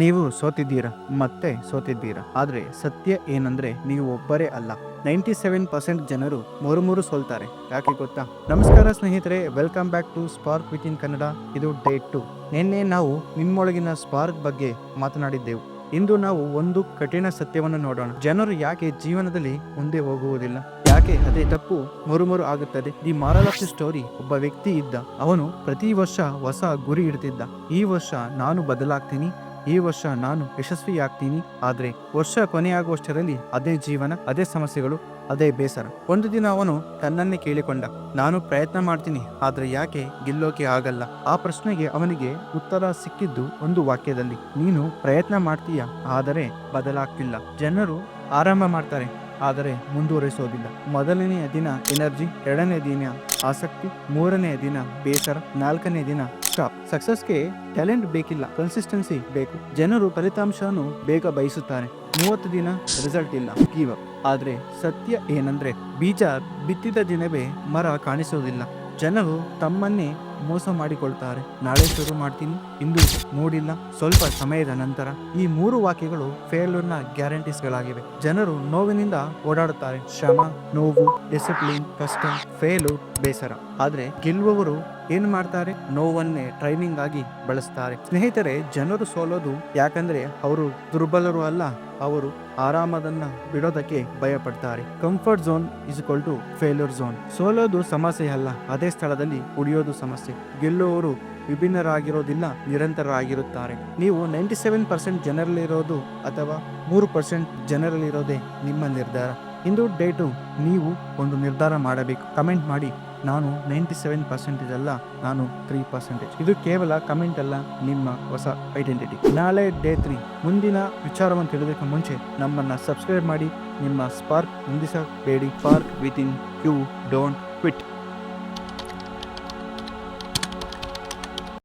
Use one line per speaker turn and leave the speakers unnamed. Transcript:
ನೀವು ಸೋತಿದ್ದೀರಾ, ಮತ್ತೆ ಸೋತಿದ್ದೀರಾ. ಆದ್ರೆ ಸತ್ಯ ಏನಂದ್ರೆ ನೀವು ಒಬ್ಬರೇ ಅಲ್ಲ. 97% ಜನರು ಮೂರು ಸೋಲ್ತಾರೆ. ಯಾಕೆ ಗೊತ್ತಾ? ನಮಸ್ಕಾರ ಸ್ನೇಹಿತರೆ, welcome back to spark with in Kannada. ಇದು ಡೇ 2. ನಿನ್ನೆ ನಾವು ನಿಮ್ಮೊಳಗಿನ ಸ್ಪಾರ್ಕ್ ಬಗ್ಗೆ ಮಾತನಾಡಿದ್ದೆವು. ಇಂದು ನಾವು ಒಂದು ಕಠಿಣ ಸತ್ಯವನ್ನು ನೋಡೋಣ. ಜನರು ಯಾಕೆ ಜೀವನದಲ್ಲಿ ಮುಂದೆ ಹೋಗುವುದಿಲ್ಲ, ಯಾಕೆ ಅದೇ ತಪ್ಪು ಮೂರು ಆಗುತ್ತದೆ. The moral of the story: ಒಬ್ಬ ವ್ಯಕ್ತಿ ಇದ್ದ. ಅವನು ಪ್ರತಿ ವರ್ಷ ಹೊಸ ಗುರಿ ಇಡ್ತಿದ್ದ. ಈ ವರ್ಷ ನಾನು ಬದಲಾಗ್ತೀನಿ, ಈ ವರ್ಷ ನಾನು ಯಶಸ್ವಿಯಾಗ್ತೀನಿ. ಆದ್ರೆ ವರ್ಷ ಕೊನೆಯಾಗುವಷ್ಟರಲ್ಲಿ ಅದೇ ಜೀವನ, ಅದೇ ಸಮಸ್ಯೆಗಳು, ಅದೇ ಬೇಸರ. ಒಂದು ದಿನ ಅವನು ತನ್ನನ್ನೇ ಕೇಳಿಕೊಂಡ, ನಾನು ಪ್ರಯತ್ನ ಮಾಡ್ತೀನಿ, ಆದ್ರೆ ಯಾಕೆ ಗೆಲ್ಲೋಕೆ ಆಗಲ್ಲ? ಆ ಪ್ರಶ್ನೆಗೆ ಅವನಿಗೆ ಉತ್ತರ ಸಿಕ್ಕಿದ್ದು ಒಂದು ವಾಕ್ಯದಲ್ಲಿ: ನೀನು ಪ್ರಯತ್ನ ಮಾಡ್ತೀಯ, ಆದರೆ ಬದಲಾಗ್ತಿಲ್ಲ. ಜನರು ಆರಂಭ ಮಾಡ್ತಾರೆ, ಆದರೆ ಮುಂದುವರಿಸೋದಿಲ್ಲ. ಮೊದಲನೆಯ ದಿನ ಎನರ್ಜಿ, ಎರಡನೇ ದಿನ ಆಸಕ್ತಿ, ಮೂರನೇ ದಿನ ಬೇಸರ, ನಾಲ್ಕನೇ ದಿನ ಸ್ಟಾಪ್. ಸಕ್ಸಸ್ಗೆ ಟ್ಯಾಲೆಂಟ್ ಬೇಕಿಲ್ಲ, ಕನ್ಸಿಸ್ಟೆನ್ಸಿ ಬೇಕು. ಜನರು ಫಲಿತಾಂಶವನ್ನು ಬೇಗ ಬಯಸುತ್ತಾರೆ. 30 ದಿನ ರಿಸಲ್ಟ್ ಇಲ್ಲ, ಗಿವ್ ಅಪ್. ಆದ್ರೆ ಸತ್ಯ ಏನಂದ್ರೆ, ಬೀಜ ಬಿತ್ತಿದ ದಿನವೇ ಮರ ಕಾಣಿಸೋದಿಲ್ಲ. ಜನರು ತಮ್ಮನ್ನೇ ಮೋಸ ಮಾಡಿಕೊಳ್ತಾರೆ. ನಾಳೆ ಶುರು ಮಾಡ್ತೀನಿ, ಇಂದು ನೋಡಿಲ್ಲ, ಸ್ವಲ್ಪ ಸಮಯದ ನಂತರ. ಈ 3 ವಾಕ್ಯಗಳು ಫೇಲ್ಯೂರ್ನ ಗ್ಯಾರಂಟೀಸ್ಗಳಾಗಿವೆ. ಜನರು ನೋವಿನಿಂದ ಓಡಾಡುತ್ತಾರೆ: ಶ್ರಮ, ನೋವು, ಡಿಸಿಪ್ಲಿನ್, ಕಷ್ಟ, ಫೇಲ್ಯೂರ್, ಬೇಸರ. ಆದ್ರೆ ಗೆಲ್ಲುವವರು ಏನ್ ಮಾಡ್ತಾರೆ? ನೋವನ್ನೇ ಟ್ರೈನಿಂಗ್ ಆಗಿ ಬಳಸ್ತಾರೆ. ಸ್ನೇಹಿತರೆ, ಜನರು ಸೋಲೋದು ಯಾಕಂದ್ರೆ ಅವರು ದುರ್ಬಲರು ಅಲ್ಲ, ಅವರು ಆರಾಮದನ್ನ ಬಿಡೋದಕ್ಕೆ ಭಯ ಪಡ್ತಾರೆ. Comfort zone is equal to failure zone. ಸೋಲೋದು ಸಮಸ್ಯೆ ಅಲ್ಲ, ಅದೇ ಸ್ಥಳದಲ್ಲಿ ಉಳಿಯೋದು ಸಮಸ್ಯೆ. ಗೆಲ್ಲುವವರು ವಿಭಿನ್ನರಾಗಿರೋದಿಲ್ಲ, ನಿರಂತರರಾಗಿರುತ್ತಾರೆ. ನೀವು 97% ಜನರಲ್ಲಿರೋದು ಅಥವಾ 3% ಜನರಲ್ಲಿರೋದೇ ನಿಮ್ಮ ನಿರ್ಧಾರ. ಇಂದು ಡೇ 2. ನೀವು ಒಂದು ನಿರ್ಧಾರ ಮಾಡಬೇಕು. ಕಮೆಂಟ್ ಮಾಡಿ, ನಾನು 97% ಅಲ್ಲ, ನಾನು 3%. ಇದು ಕೇವಲ ಕಮೆಂಟ್ ಅಲ್ಲ, ನಿಮ್ಮ ಹೊಸ ಐಡೆಂಟಿಟಿ. ನಾಳೆ ಡೇ 3. ಮುಂದಿನ ವಿಚಾರವನ್ನು ತಿಳಿಯೋದಕ್ಕೆ ಮುಂಚೆ ನಮ್ಮನ್ನ ಸಬ್ಸ್ಕ್ರೈಬ್ ಮಾಡಿ. ನಿಮ್ಮ ಸ್ಪಾರ್ಕ್ ಹೊಂದಿಸಬೇಡಿ. Spark with in you, don't quit.